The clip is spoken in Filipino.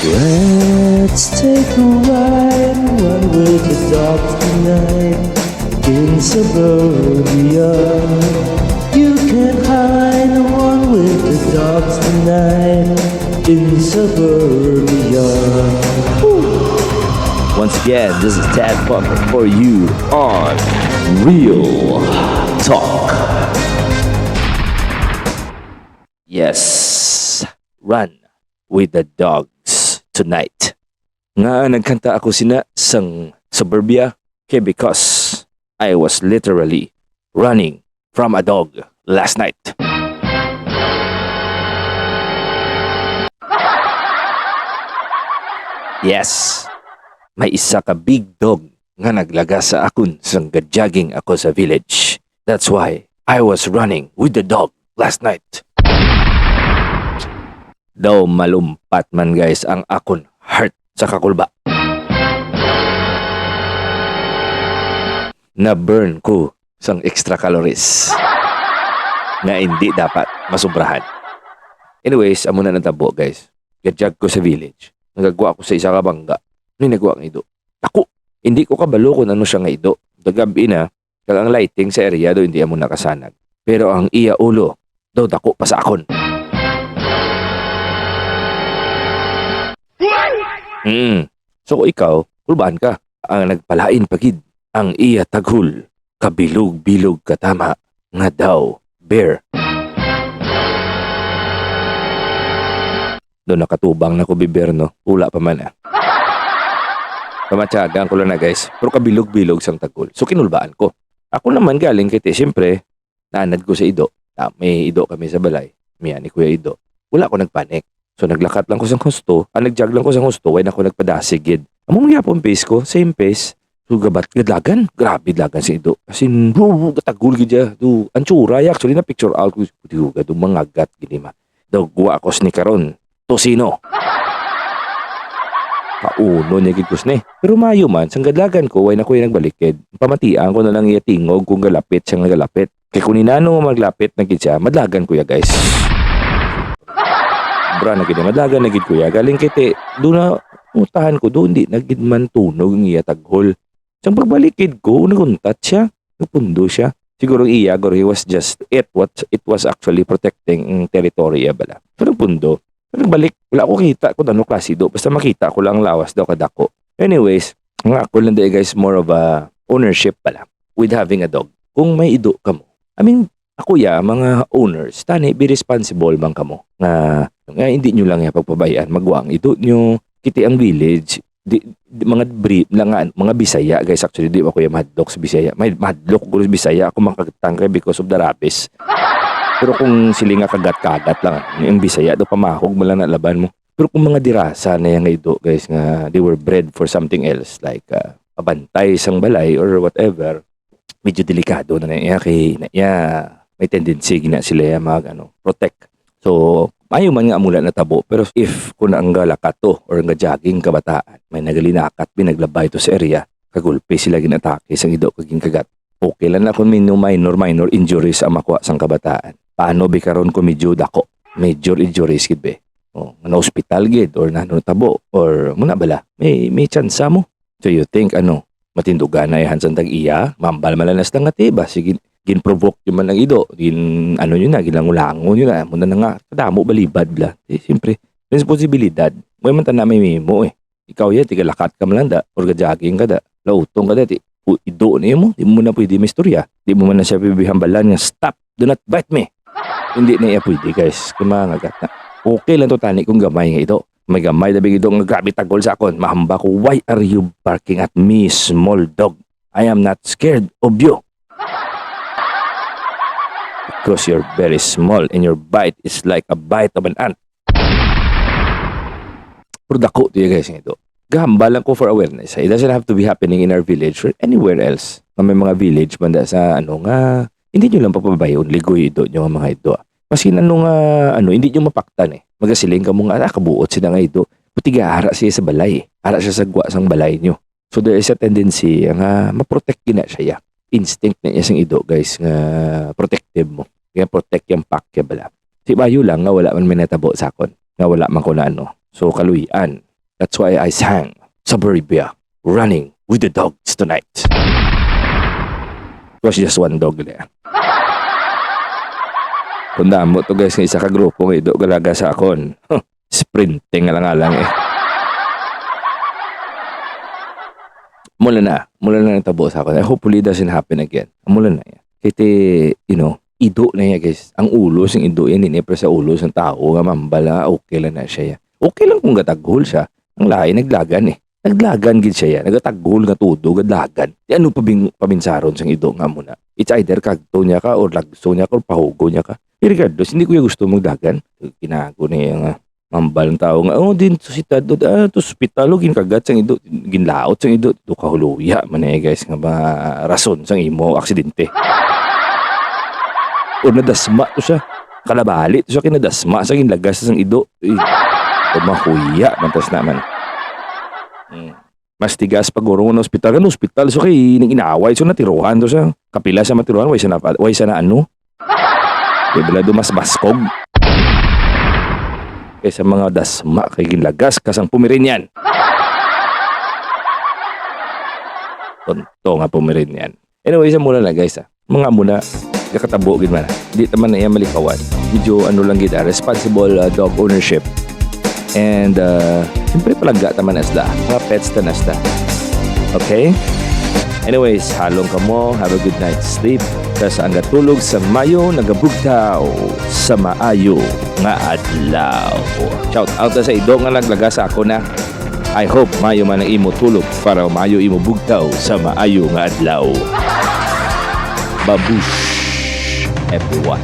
Let's take a ride, one with the dog tonight in suburbia. You can hide, one with the dogs tonight in suburbia. Once again, this is Tad Parker for you on Real Talk. Yes, run with the dogs tonight. Nga nagkanta ako sina sang suburbia kay because I was literally running from a dog last night. Yes, may isa ka big dog nga naglaga sa akon sang gadyaging ako sa village. That's why I was running with the dog last night. Daw malumpat man guys ang akon heart sa kakulba. Na-burn ko sang extra calories nga hindi dapat masubrahan. Anyways, amo na natabo guys. Gadyag ko sa village. Nagagawa ko sa isa ka bangga. Ano nagawa ng ido? Ako, hindi ko kabalo kung ano siya nga ido. Dagabi na, kagang lighting sa area do hindi amo nakasanag. Pero ang iya ulo, daw dako pa sa akon. So kung ikaw, kulbaan ka. Ang nagpalain pagid. Ang iya taghul. Kabilog-bilog katama. Nga daw, bear. Doon nakatubang na ko biber no. Ula pa man ah. Pamatyagaan ko lang na guys. Pero kabilog-bilog sang taghul. So kinulbaan ko. Ako naman galing kiti. Siyempre, naanad ko sa ido. May ido kami sa balay. Miya ni Kuya Ido. Wala ako nagpanik. So naglakat lang ko sa husto, nagjag lang ko sa husto, when ako nagpadasigid. Among mga pong pace ko, same pace. So gabat gadlagan, grabe lagan si Ido. As in, gatagul gidya. Antsura, actually na picture out ko. Gado mga gat, gini ma. Daw guwa ako ni karon. Tosino. Pauno niya gigos ni. Pero mayo man, sang gadlagan ko, way na ko yung nagbalikid. Pamatian ko na lang iyatingog kung galapit siyang nagalapit. Kaya kung ninano maglapit na gidya, madlagan ko ya guys. Bra na gid madlagan na gid kuya galing kiti do na utahan ko do hindi nagid man tunog ng iya taghol sang pagbalikid ko naguntat siya napundo siya siguro iya gor he was just it was actually protecting territory bala so nagpundo nagbalik wala ko kita ko ano klase do basta makita ko lang lawas daw kadako anyways nga ako lang guys more of a ownership pala with having a dog kung may ido ka mo I mean ako mga owners, tani, be responsible bang kamo nga hindi nyo lang pagpabayaan, magwang ito nyo, kiti ang village, mga brief, mga Bisaya, guys, actually, di ako yung madlock sa Bisaya, may madlock ko sa Bisaya, ako makakatangkay because of the rabies. Pero kung sila nga kagat-kagat lang, yung Bisaya, do pamahog mo lang na laban mo. Pero kung mga dirasa na yung ito, guys, nga they were bred for something else, like pabantay sang balay or whatever, medyo delikado na niya, kay may tendency gina sila protect. So, mayo man nga amula na tabo. Pero if kung ang galakat to or ang jogging kabataan, may nagalinakat, pinaglabay to sa area, kagulpe sila ginatake sang ido kaging kagat. Okay lang na kung minor injuries ang makuha sang kabataan. Paano bi karon kung medyo dako? Major injuries gid be. Na hospital gid or nano tabo or muna bala. May chance mo. So you think matindugan na yan sang tag-iya, mambal malanas na nga tiba. Sige, gin-provoke yung man ng ido, gilangulangon yun na, muna na nga, kadamo balibad bla. Siyempre, responsibilidad. May man na may mimo Ikaw yan, tigalakat ka malanda, or gadyaging ka da, lautong ka da, ido na mo, di mo na pwede may istorya. Di mo man na siya pibihambalan nga, stop, do not bite me. Hindi na iya pwede guys, kumangagat na. Okay lang to tani kung gamay nga ito. May gamay na bigay nga grabe tagol sa akon. Mahamba ko, why are you barking at me, small dog? I am not scared of you. Because you're very small and your bite is like a bite of an ant. Pero dako to guys ito. Gahamba lang ko for awareness. It doesn't have to be happening in our village or anywhere else. May mga village banda sa nga hindi nyo lang papabayon, ligoy ito nyo mga ito. Kasi hindi nyo mapaktan Magasiling ka mo nga, kabuot sila nga ito. Putiga, hara siya sa balay. Hara siya sa gwa sang balay nyo. So there is a tendency nga maprotect na siya. Instinct na niya sang ido guys nga protective mo. Nga protect yung pack bala. Si bayo lang nga wala man may natabo sa akon. Nga wala man ko na So kaluyan. That's why I sang Suburbia, running with the dogs tonight. It was just one dog lang. Kunda mo to guys, ng isa ka grupo nga ido galaga sa akon. Sprinting nga lang eh. Mula na natabo sa akon. Hopefully it doesn't happen again. Mula na yan. Kaya ido na yan guys. Ang ulo ng ido yan, inipre sa ulo ng tao nga mambala, okay lang na siya yan. Okay lang kung gataghol siya. Ang lahi, naglagan eh. Naglagan gid siya yan. Nagataghol nga tudo, gadlagan. Di ano pabinsaron sang ido nga muna. It's either kagto niya ka or lagso niya ka or pahugo niya ka. Regardless, hindi ko yung gusto magdagan. Kinago na yung mambal ng tao nga. Din to si Tado. To hospital, ginkagat sang ido. Ginlaot sang ido. To kahuluya man eh guys. Nga ba rason sang imo aksidente. O nadasma to siya. Kalabali to siya kinadasma sa ginlagas sang ido. Mahuya mantas naman. Mas tigas pag urong ng ospital. Kan ospital so kay inaway so natiruhan to siya. Kapila sa matiruhan way sa na ano. Kaya bila do mas baskog. Kaysa mga dasma kay ginlagas kasang pumirin yan. Tonto nga pumirin yan. Anyway, isa muna lang guys Mga muna kakatabo gid man. Di taman na yan malikawan. Medyo ano lang gid responsible dog ownership. And siyempre palaga taman asda. Mga pets ta nasda. Okay? Anyways, halong ka mo. Have a good night's sleep. Sa ang gatulog sa Mayo, nagabugtaw sa maayo nga adlaw. Shout out na sa ido nga naglaga sa ako na. I hope Mayo man ang imo tulog para Mayo imo bugtaw sa maayo nga adlaw. Babush, everyone.